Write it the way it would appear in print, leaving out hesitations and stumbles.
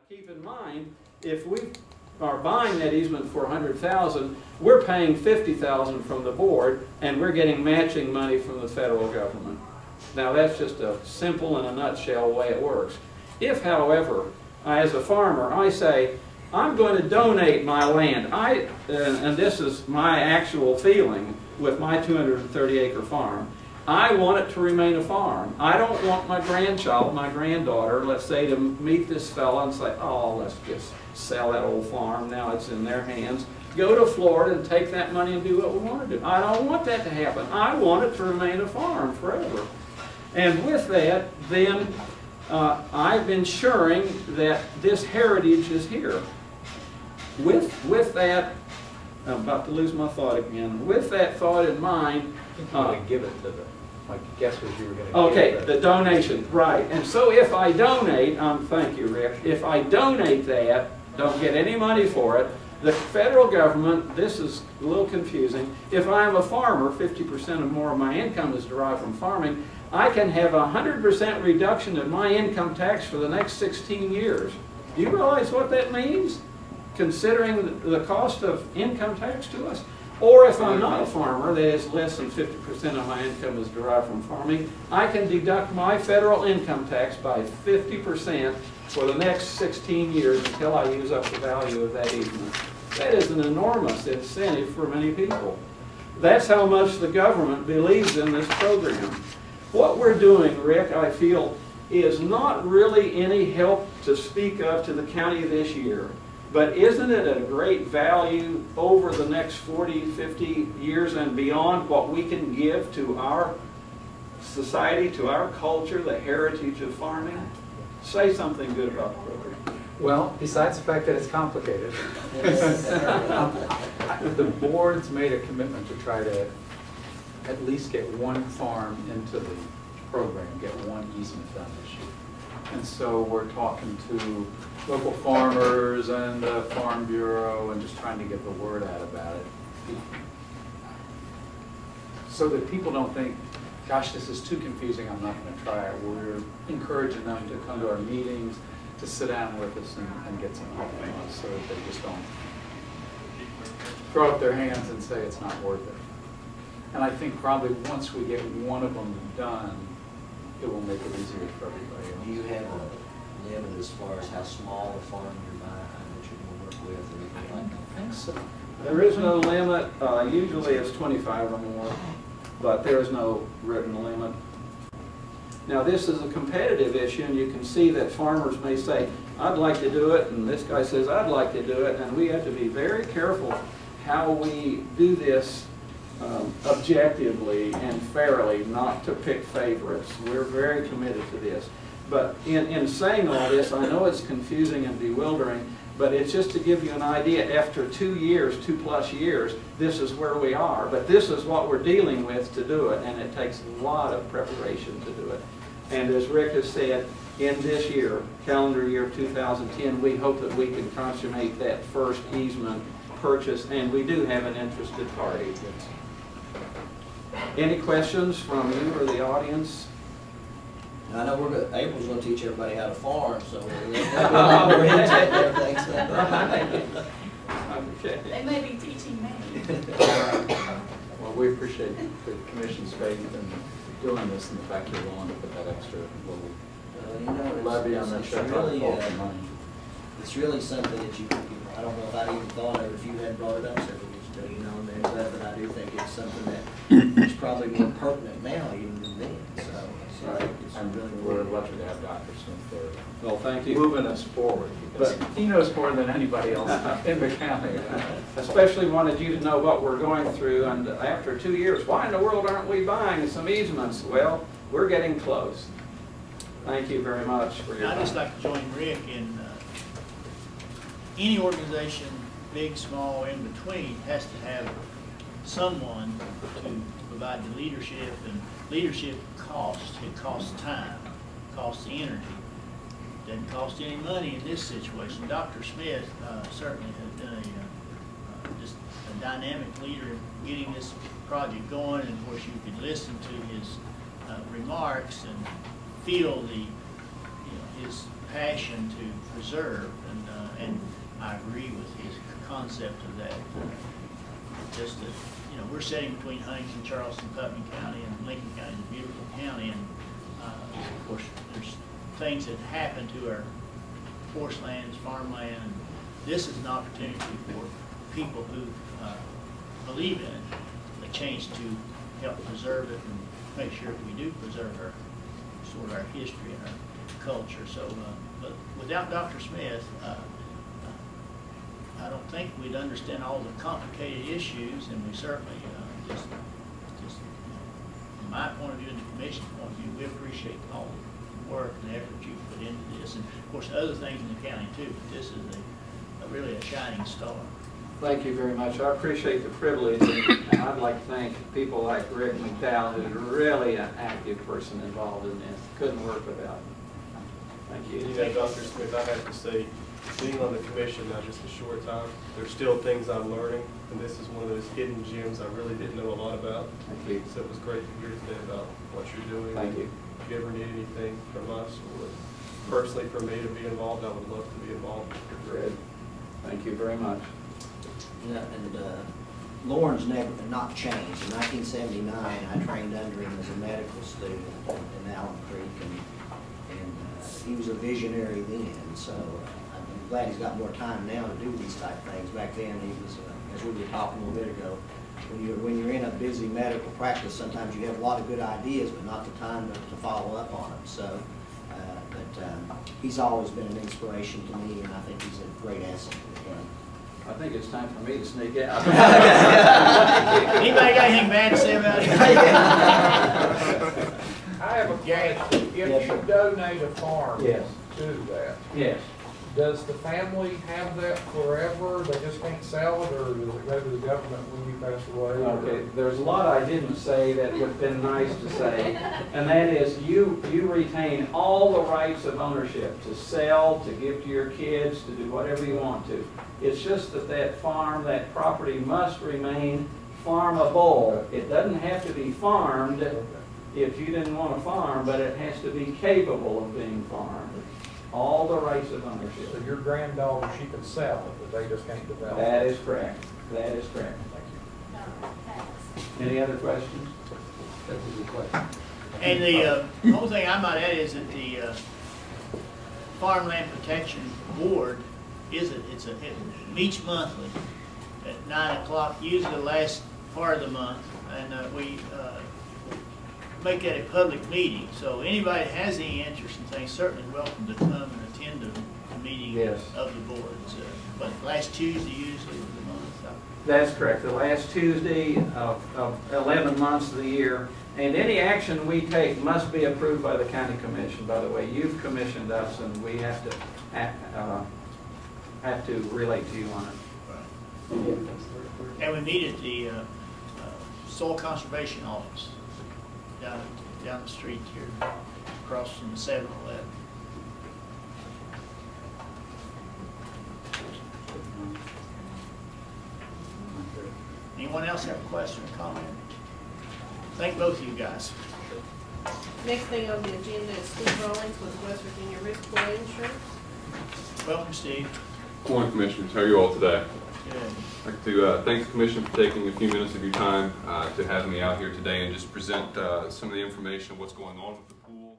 Keep in mind, if we are buying that easement for $100,000, we're paying $50,000 from the board, and we're getting matching money from the federal government. Now that's just a simple, in a nutshell, way it works. If, however, as a farmer, I say, I'm going to donate my land, and this is my actual feeling with my 230-acre farm, I want it to remain a farm. I don't want my grandchild, my granddaughter, let's say, to meet this fella and say, oh, let's just sell that old farm, now it's in their hands. Go to Florida and take that money and do what we want to do. I don't want that to happen. I want it to remain a farm forever. And with that, then, I'm ensuring that this heritage is here. With that, I'm about to lose my thought again. With that thought in mind, give it to them. Like, guess what you were going to okay, give the donation, right. And so if I donate, thank you, Rick, if I donate that, don't get any money for it, the federal government, this is a little confusing, if I'm a farmer, 50% or more of my income is derived from farming, I can have a 100% reduction in my income tax for the next 16 years. Do you realize what that means, considering the cost of income tax to us? Or if I'm not a farmer, that is less than 50% of my income is derived from farming, I can deduct my federal income tax by 50% for the next 16 years until I use up the value of that easement. That is an enormous incentive for many people. That's how much the government believes in this program. What we're doing, Rick, I feel, is not really any help to speak of to the county this year. But isn't it a great value over the next 40, 50 years and beyond, what we can give to our society, to our culture, the heritage of farming? Say something good about the program. Well, besides the fact that it's complicated, the board's made a commitment to try to at least get one farm into the program, get one easement done this year. And so we're talking to local farmers and the Farm Bureau and just trying to get the word out about it. So that people don't think, gosh, this is too confusing, I'm not going to try it. We're encouraging them to come to our meetings, to sit down with us and get some help from us so that they just don't throw up their hands and say it's not worth it. And I think probably once we get one of them done, it will make it easier for everybody else. Do you have a limit as far as how small a farm you're buying that you're going to work with or anything like that? I think so. There is no limit. Usually it's 25 or more, but there is no written limit. Now this is a competitive issue, and you can see that farmers may say, I'd like to do it, and this guy says, I'd like to do it, and we have to be very careful how we do this objectively and fairly, not to pick favorites. We're very committed to this. But in saying all this, I know it's confusing and bewildering, but it's just to give you an idea. After 2 years, 2+ years, this is where we are. But this is what we're dealing with to do it, and it takes a lot of preparation to do it. And as Rick has said, in this year, calendar year 2010, we hope that we can consummate that first easement purchase, and we do have an interested party. Any questions from you or the audience? I know April's going to teach everybody how to farm, so we're going to check everything. Okay. They may be teaching me. Well, we appreciate the Commission's faith in doing this and the fact you're willing to put that extra little levy on that check. It's really something that you I don't know if I'd even thought of it if you had brought it up several years ago, you know, but I do think it's something that is probably more pertinent now even than then. So right. It's really we're lucky to have Dr. Smith there. Well, thank you. Moving us forward. But he knows more than anybody else in the county. Especially wanted you to know what we're going through, and after 2 years, why in the world aren't we buying some easements? Well, we're getting close. Thank you very much for your time. I'd just like to join Rick in any organization, big, small, in between, has to have someone to provide the leadership, and leadership costs. It costs time, costs energy. Doesn't cost any money in this situation. Dr. Smith certainly has done just a dynamic leader in getting this project going, and of course you could listen to his remarks and feel the his passion to preserve, and I agree with his concept of that. Just that, we're sitting between Huntington, Charleston, Putnam County, and Lincoln County, a beautiful county, and of course, there's things that happen to our forest lands, farmland, and this is an opportunity for people who believe in it, the chance to help preserve it and make sure that we do preserve our history and our culture. So, but without Dr. Smith, I don't think we'd understand all the complicated issues, and we certainly just from my point of view and the commission's point of view, we appreciate all the work and the effort you put into this, and of course other things in the county too. But this is really a shining star. Thank you very much. I appreciate the privilege, and I'd like to thank people like Rick McDowell, who's really an active person involved in this. Couldn't work without him. Thank you. You know, Dr. Smith, I have to say, being on the commission now just a short time, there's still things I'm learning, and this is one of those hidden gems I really didn't know a lot about. Thank you. So it was great to hear today about what you're doing. Thank you. If you ever need anything from us, or personally from me to be involved, I would love to be involved. Good. Thank you very much. Yeah, and Lauren's never not changed. In 1979, I trained under him as a medical student in Allen Creek, and he was a visionary then. So I'm glad he's got more time now to do these type of things. Back then, he was, as we were talking a little bit ago, when you're in a busy medical practice, sometimes you have a lot of good ideas, but not the time to follow up on them. So, he's always been an inspiration to me, and I think he's a great asset to the county. I think it's time for me to sneak out. Anybody got anything bad to say about it? I have a question. If Yes, you sir. donate a farm Yes. to that, Yes. does the family have that forever? They just can't sell it, or does it go to the government when you pass away? or- Okay, there's a lot I didn't say that would have been nice to say, and that is you retain all the rights of ownership to sell, to give to your kids, to do whatever you want to. It's just that farm, that property must remain farmable. It doesn't have to be farmed if you didn't want to farm, but it has to be capable of being farmed. All the rights of So ownership. your granddaughter, she can sell it, but they just can't develop it? That is correct. That is correct. Any other questions? That's a good question. And the only thing I might add is that the Farmland Protection Board it meets monthly at 9 o'clock, usually the last part of the month, and we make that a public meeting. So anybody that has any interest in things certainly welcome to come and attend the meeting Yes. of the boards. But last Tuesday usually of the month. That's correct. The last Tuesday of 11 months of the year. And any action we take must be approved by the county commission. By the way, you've commissioned us, and we have to relate to you on it. And we meet at the Soil Conservation Office down the street here, across from the 7-Eleven. Anyone else have a question or comment? Thank both of you guys. Next thing on the agenda is Steve Rawlings with West Virginia Risk Pool Insurance. Welcome, Steve. Good morning, Commissioners. How are you all today? Good. I'd like to thank the Commission for taking a few minutes of your time to have me out here today and just present some of the information of what's going on with the pool.